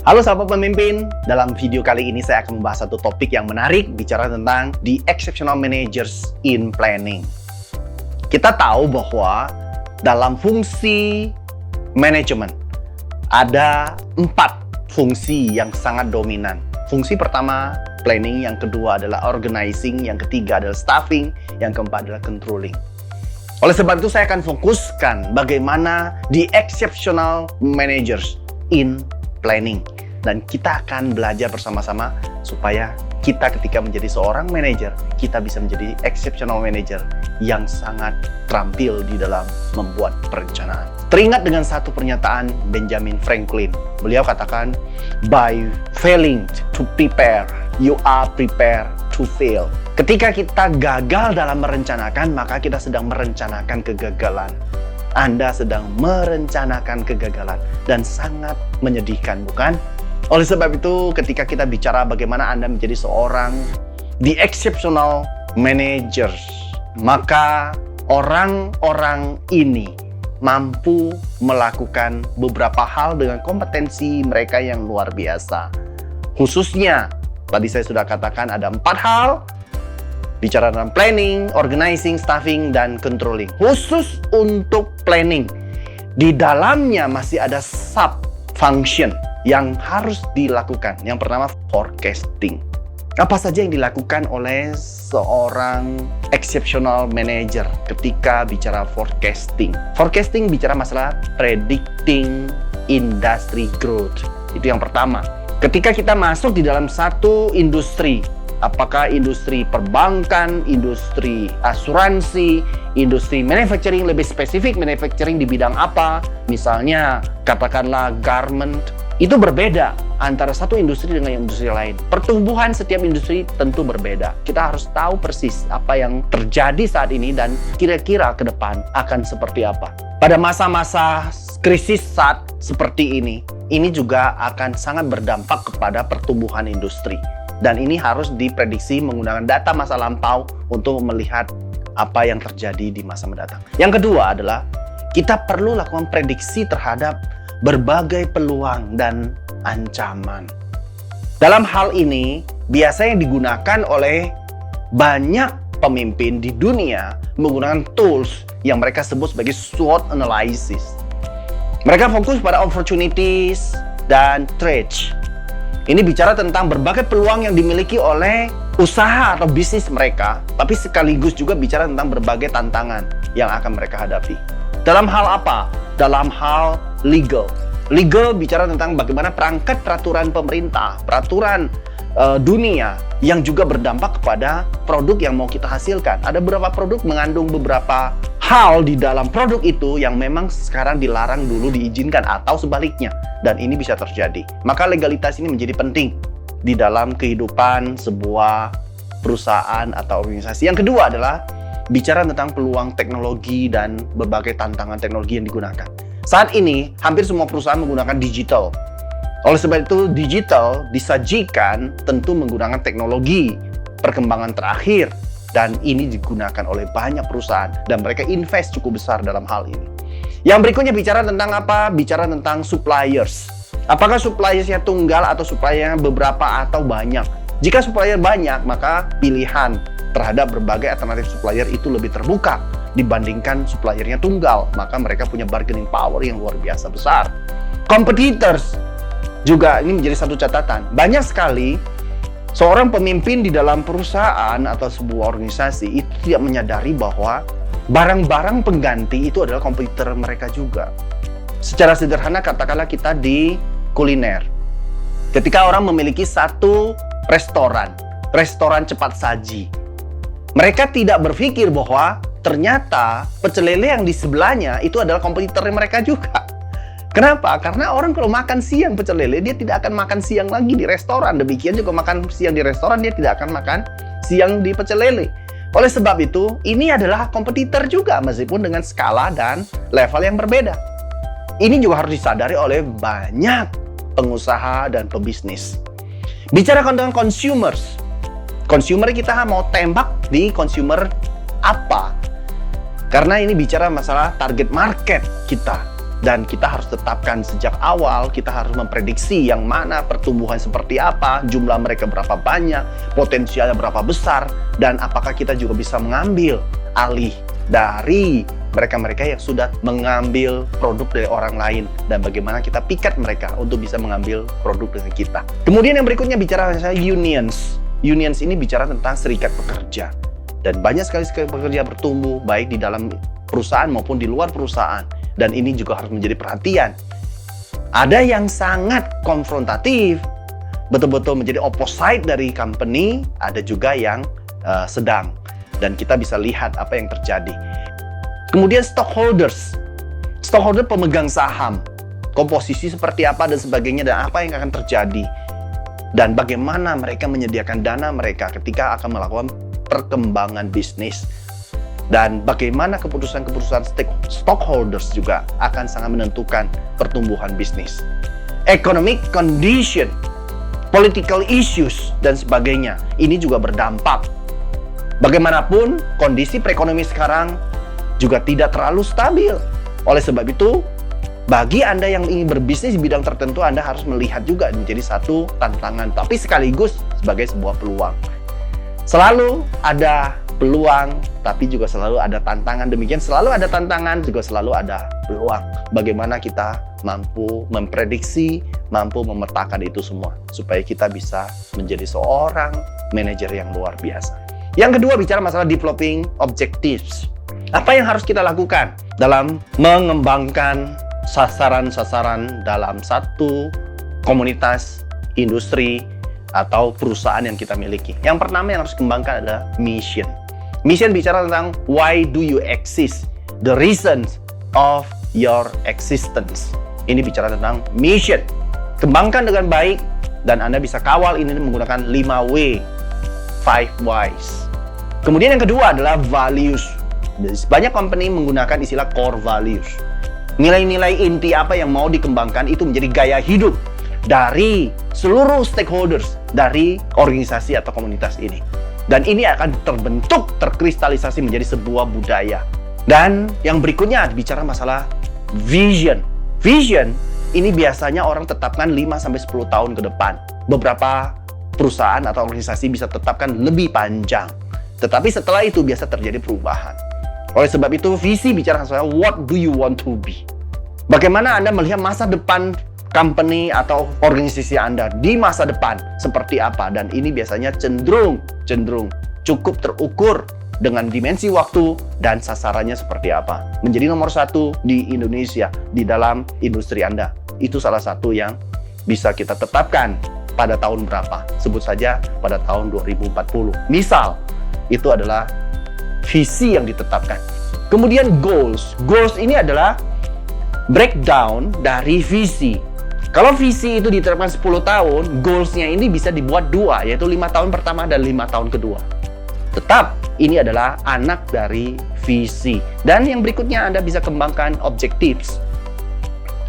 Halo sahabat pemimpin, dalam video kali ini saya akan membahas satu topik yang menarik, bicara tentang the exceptional managers in planning. Kita tahu bahwa dalam fungsi manajemen ada 4 fungsi yang sangat dominan. Fungsi pertama planning, yang kedua adalah organizing, yang ketiga adalah staffing, yang keempat adalah controlling. Oleh sebab itu saya akan fokuskan bagaimana the exceptional managers in planning. Dan kita akan belajar bersama-sama supaya kita ketika menjadi seorang manajer, kita bisa menjadi exceptional manager yang sangat terampil di dalam membuat perencanaan. Teringat dengan satu pernyataan Benjamin Franklin. Beliau katakan, by failing to prepare, you are prepared to fail. Ketika kita gagal dalam merencanakan, maka kita sedang merencanakan kegagalan. Anda sedang merencanakan kegagalan dan sangat menyedihkan, bukan? Oleh sebab itu, ketika kita bicara bagaimana Anda menjadi seorang the exceptional managers, maka orang-orang ini mampu melakukan beberapa hal dengan kompetensi mereka yang luar biasa. Khususnya, tadi saya sudah katakan ada 4 hal, bicara tentang planning, organizing, staffing, dan controlling. Khusus untuk planning, di dalamnya masih ada sub-function yang harus dilakukan. Yang pertama, forecasting. Apa saja yang dilakukan oleh seorang exceptional manager ketika bicara forecasting? Forecasting bicara masalah predicting industry growth. Itu yang pertama. Ketika kita masuk di dalam satu industri, apakah industri perbankan, industri asuransi, industri manufacturing, lebih spesifik manufacturing di bidang apa? Misalnya, katakanlah garment. Itu berbeda antara satu industri dengan industri lain. Pertumbuhan setiap industri tentu berbeda. Kita harus tahu persis apa yang terjadi saat ini dan kira-kira ke depan akan seperti apa. Pada masa-masa krisis saat seperti ini juga akan sangat berdampak kepada pertumbuhan industri. Dan ini harus diprediksi menggunakan data masa lampau untuk melihat apa yang terjadi di masa mendatang. Yang kedua adalah kita perlu lakukan prediksi terhadap berbagai peluang dan ancaman. Dalam hal ini, biasanya digunakan oleh banyak pemimpin di dunia menggunakan tools yang mereka sebut sebagai SWOT analysis. Mereka fokus pada opportunities dan threats. Ini bicara tentang berbagai peluang yang dimiliki oleh usaha atau bisnis mereka, tapi sekaligus juga bicara tentang berbagai tantangan yang akan mereka hadapi. Dalam hal apa? Dalam hal legal. Legal bicara tentang bagaimana perangkat peraturan pemerintah, peraturan dunia yang juga berdampak kepada produk yang mau kita hasilkan. Ada beberapa produk mengandung beberapa hal di dalam produk itu yang memang sekarang dilarang dulu diizinkan atau sebaliknya. Dan ini bisa terjadi. Maka legalitas ini menjadi penting di dalam kehidupan sebuah perusahaan atau organisasi. Yang kedua adalah bicara tentang peluang teknologi dan berbagai tantangan teknologi yang digunakan. Saat ini, hampir semua perusahaan menggunakan digital. Oleh sebab itu, digital disajikan tentu menggunakan teknologi perkembangan terakhir. Dan ini digunakan oleh banyak perusahaan. Dan mereka invest cukup besar dalam hal ini. Yang berikutnya bicara tentang apa? Bicara tentang suppliers. Apakah suppliersnya tunggal atau suppliernya beberapa atau banyak? Jika supplier banyak, maka pilihan terhadap berbagai alternatif supplier itu lebih terbuka dibandingkan suppliernya tunggal. Maka mereka punya bargaining power yang luar biasa besar. Competitors juga ini menjadi satu catatan. Banyak sekali seorang pemimpin di dalam perusahaan atau sebuah organisasi itu tidak menyadari bahwa barang-barang pengganti itu adalah kompetitor mereka juga. Secara sederhana katakanlah kita di kuliner. Ketika orang memiliki satu restoran cepat saji, mereka tidak berpikir bahwa ternyata pecel lele yang di sebelahnya itu adalah kompetitor mereka juga. Kenapa? Karena orang kalau makan siang pecel lele, dia tidak akan makan siang lagi di restoran. Demikian juga makan siang di restoran, dia tidak akan makan siang di pecel lele. Oleh sebab itu, ini adalah kompetitor juga, meskipun dengan skala dan level yang berbeda. Ini juga harus disadari oleh banyak pengusaha dan pebisnis. Bicara tentang consumers. Consumer kita mau tembak di consumer apa? Karena ini bicara masalah target market kita. Dan kita harus tetapkan sejak awal, kita harus memprediksi yang mana pertumbuhan seperti apa, jumlah mereka berapa banyak, potensialnya berapa besar, dan apakah kita juga bisa mengambil alih dari mereka-mereka yang sudah mengambil produk dari orang lain, dan bagaimana kita pikat mereka untuk bisa mengambil produk dengan kita. Kemudian yang berikutnya bicara tentang unions. Unions ini bicara tentang serikat pekerja. Dan banyak sekali serikat pekerja bertumbuh baik di dalam perusahaan maupun di luar perusahaan. Dan ini juga harus menjadi perhatian. Ada yang sangat konfrontatif, betul-betul menjadi opposite dari company, ada juga yang sedang. Dan kita bisa lihat apa yang terjadi. Kemudian stockholders. Stockholder pemegang saham. Komposisi seperti apa dan sebagainya, dan apa yang akan terjadi. Dan bagaimana mereka menyediakan dana mereka ketika akan melakukan perkembangan bisnis. Dan bagaimana keputusan-keputusan stockholders juga akan sangat menentukan pertumbuhan bisnis. Economic condition, political issues, dan sebagainya. Ini juga berdampak. Bagaimanapun, kondisi perekonomian sekarang juga tidak terlalu stabil. Oleh sebab itu, bagi Anda yang ingin berbisnis di bidang tertentu, Anda harus melihat juga menjadi satu tantangan, tapi sekaligus sebagai sebuah peluang. Selalu ada peluang, tapi juga selalu ada tantangan. Demikian selalu ada tantangan, juga selalu ada peluang. Bagaimana kita mampu memprediksi, mampu memetakan itu semua, supaya kita bisa menjadi seorang manajer yang luar biasa. Yang kedua, bicara masalah developing objectives. Apa yang harus kita lakukan dalam mengembangkan sasaran-sasaran dalam satu komunitas, industri, atau perusahaan yang kita miliki. Yang pertama yang harus kembangkan adalah mission. Mission bicara tentang why do you exist, the reasons of your existence. Ini bicara tentang mission. Kembangkan dengan baik, dan Anda bisa kawal ini menggunakan 5W, 5 Whys. Kemudian yang kedua adalah values. Banyak company menggunakan istilah core values. Nilai-nilai inti apa yang mau dikembangkan itu menjadi gaya hidup dari seluruh stakeholders dari organisasi atau komunitas ini. Dan ini akan terbentuk, terkristalisasi menjadi sebuah budaya. Dan yang berikutnya bicara masalah vision. Vision ini biasanya orang tetapkan 5-10 tahun ke depan. Beberapa perusahaan atau organisasi bisa tetapkan lebih panjang. Tetapi setelah itu biasa terjadi perubahan. Oleh sebab itu, visi bicara soal what do you want to be. Bagaimana Anda melihat masa depan company atau organisasi Anda di masa depan seperti apa, dan ini biasanya cenderung cukup terukur dengan dimensi waktu dan sasarannya seperti apa. Menjadi nomor satu di Indonesia di dalam industri Anda, itu salah satu yang bisa kita tetapkan pada tahun berapa. Sebut saja pada tahun 2040. Misal, itu adalah visi yang ditetapkan. Kemudian goals. Goals ini adalah breakdown dari visi. Kalau visi itu diterapkan 10 tahun, goals-nya ini bisa dibuat 2, yaitu 5 tahun pertama dan 5 tahun kedua. Tetap, ini adalah anak dari visi. Dan yang berikutnya Anda bisa kembangkan objectives.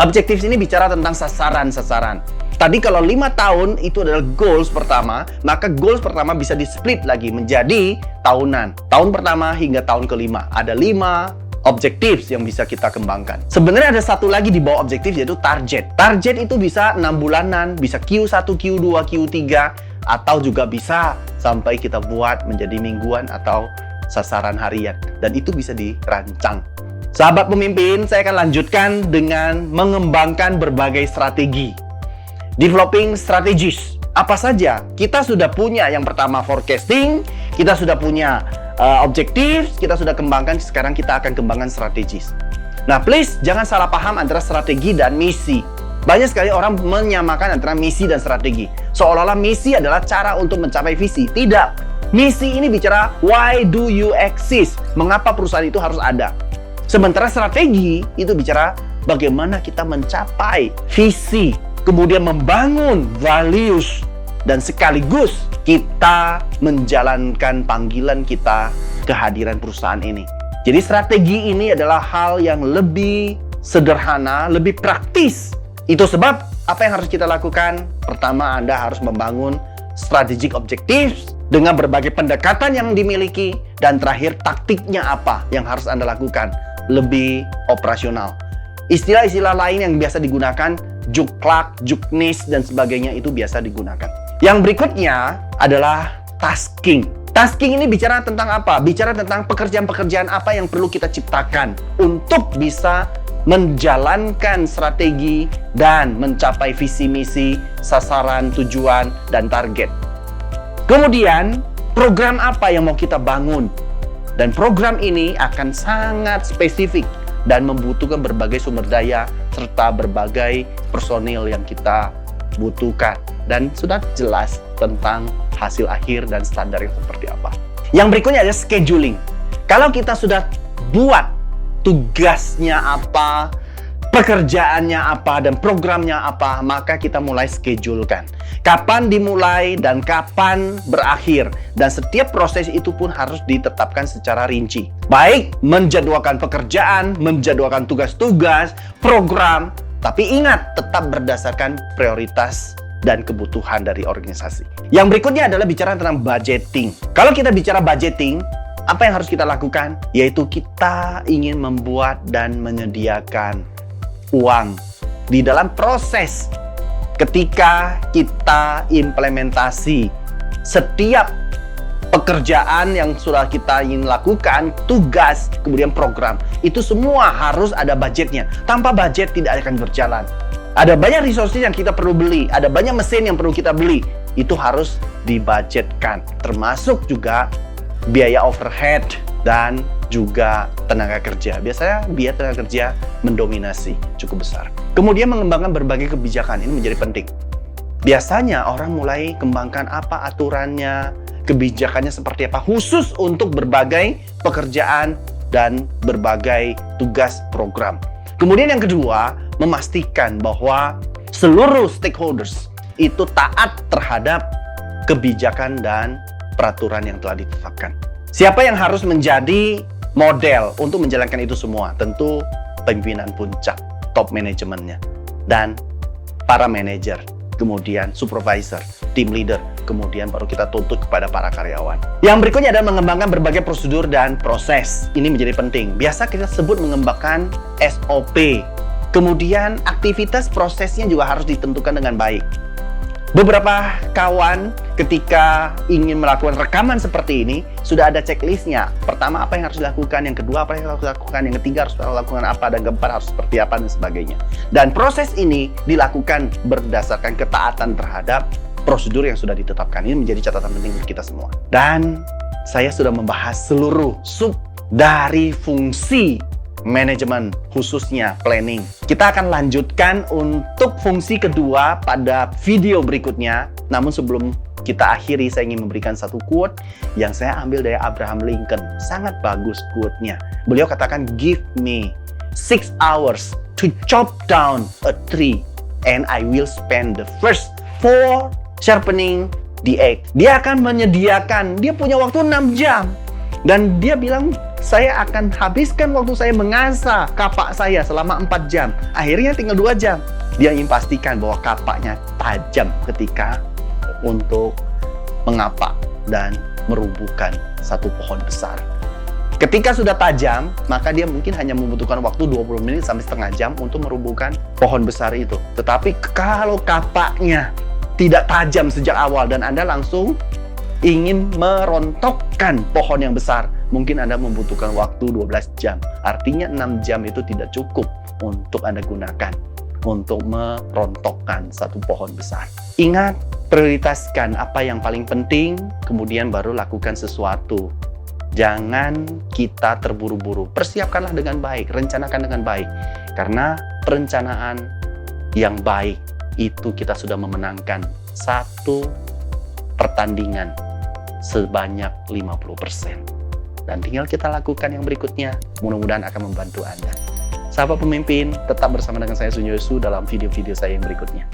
Objectives ini bicara tentang sasaran-sasaran. Tadi kalau 5 tahun itu adalah goals pertama, maka goals pertama bisa di-split lagi menjadi tahunan. Tahun pertama hingga tahun kelima. Ada 5 objectives yang bisa kita kembangkan. Sebenarnya ada satu lagi di bawah objektif, yaitu target. Target itu bisa 6 bulanan, bisa Q1, Q2, Q3, atau juga bisa sampai kita buat menjadi mingguan atau sasaran harian. Dan itu bisa dirancang. Sahabat pemimpin, saya akan lanjutkan dengan mengembangkan berbagai strategi. Developing strategies. Apa saja? Kita sudah punya yang pertama forecasting, kita sudah punya objektif, kita sudah kembangkan, sekarang kita akan kembangkan strategis. Nah, please jangan salah paham antara strategi dan misi. Banyak sekali orang menyamakan antara misi dan strategi. Seolah-olah misi adalah cara untuk mencapai visi. Tidak. Misi ini bicara why do you exist? Mengapa perusahaan itu harus ada? Sementara strategi itu bicara bagaimana kita mencapai visi, kemudian membangun values, dan sekaligus kita menjalankan panggilan kita kehadiran perusahaan ini. Jadi strategi ini adalah hal yang lebih sederhana, lebih praktis. Itu sebab apa yang harus kita lakukan? Pertama, Anda harus membangun strategic objectives dengan berbagai pendekatan yang dimiliki. Dan terakhir, taktiknya apa yang harus Anda lakukan? Lebih operasional. Istilah-istilah lain yang biasa digunakan, juklak, juknis, dan sebagainya itu biasa digunakan. Yang berikutnya adalah tasking. Tasking ini bicara tentang apa? Bicara tentang pekerjaan-pekerjaan apa yang perlu kita ciptakan untuk bisa menjalankan strategi dan mencapai visi misi, sasaran, tujuan, dan target. Kemudian, program apa yang mau kita bangun? Dan program ini akan sangat spesifik dan membutuhkan berbagai sumber daya serta berbagai personil yang kita butuhkan. Dan sudah jelas tentang hasil akhir dan standar yang seperti apa. Yang berikutnya adalah scheduling. Kalau kita sudah buat tugasnya apa, pekerjaannya apa, dan programnya apa, maka kita mulai schedulekan. Kapan dimulai dan kapan berakhir. Dan setiap proses itu pun harus ditetapkan secara rinci. Baik menjadwalkan pekerjaan, menjadwalkan tugas-tugas, program, tapi ingat tetap berdasarkan prioritas dan kebutuhan dari organisasi. Yang berikutnya adalah bicara tentang budgeting. Kalau kita bicara budgeting, apa yang harus kita lakukan? Yaitu kita ingin membuat dan menyediakan uang di dalam proses ketika kita implementasi setiap pekerjaan yang sudah kita ingin lakukan, tugas, kemudian program. Itu semua harus ada budgetnya. Tanpa budget tidak akan berjalan. Ada banyak resources yang kita perlu beli, ada banyak mesin yang perlu kita beli. Itu harus dibudgetkan, termasuk juga biaya overhead dan juga tenaga kerja. Biasanya biaya tenaga kerja mendominasi cukup besar. Kemudian mengembangkan berbagai kebijakan, ini menjadi penting. Biasanya orang mulai kembangkan apa aturannya, kebijakannya seperti apa, khusus untuk berbagai pekerjaan dan berbagai tugas program. Kemudian yang kedua, memastikan bahwa seluruh stakeholders itu taat terhadap kebijakan dan peraturan yang telah ditetapkan. Siapa yang harus menjadi model untuk menjalankan itu semua? Tentu pimpinan puncak, top manajemennya, dan para manajer, kemudian supervisor, team leader, kemudian baru kita tuntut kepada para karyawan. Yang berikutnya adalah mengembangkan berbagai prosedur dan proses. Ini menjadi penting. Biasa kita sebut mengembangkan SOP. Kemudian aktivitas prosesnya juga harus ditentukan dengan baik. Beberapa kawan ketika ingin melakukan rekaman seperti ini, sudah ada checklistnya. Pertama, apa yang harus dilakukan. Yang kedua, apa yang harus dilakukan. Yang ketiga, harus dilakukan apa. Dan keempat, harus seperti apa, dan sebagainya. Dan proses ini dilakukan berdasarkan ketaatan terhadap prosedur yang sudah ditetapkan. Ini menjadi catatan penting untuk kita semua. Dan saya sudah membahas seluruh sub dari fungsi manajemen, khususnya planning. Kita akan lanjutkan untuk fungsi kedua pada video berikutnya. Namun sebelum kita akhiri, saya ingin memberikan satu quote yang saya ambil dari Abraham Lincoln. Sangat bagus quote-nya. Beliau katakan, "Give me 6 hours to chop down a tree, and I will spend the first 4 sharpening the egg." Dia akan menyediakan, dia punya waktu 6 jam. Dan dia bilang, saya akan habiskan waktu saya mengasah kapak saya selama 4 jam. Akhirnya tinggal 2 jam. Dia ingin pastikan bahwa kapaknya tajam ketika untuk mengapak dan merubuhkan satu pohon besar. Ketika sudah tajam, maka dia mungkin hanya membutuhkan waktu 20 menit sampai setengah jam untuk merubuhkan pohon besar itu. Tetapi kalau kapaknya tidak tajam sejak awal dan Anda langsung ingin merontokkan pohon yang besar, mungkin Anda membutuhkan waktu 12 jam. Artinya 6 jam itu tidak cukup untuk Anda gunakan untuk merontokkan satu pohon besar. Ingat, prioritaskan apa yang paling penting, kemudian baru lakukan sesuatu. Jangan kita terburu-buru. Persiapkanlah dengan baik, rencanakan dengan baik. Karena perencanaan yang baik itu kita sudah memenangkan satu pertandingan sebanyak 50%. Dan tinggal kita lakukan yang berikutnya. Mudah-mudahan akan membantu Anda. Sahabat pemimpin, tetap bersama dengan saya Sun Yosu dalam video-video saya yang berikutnya.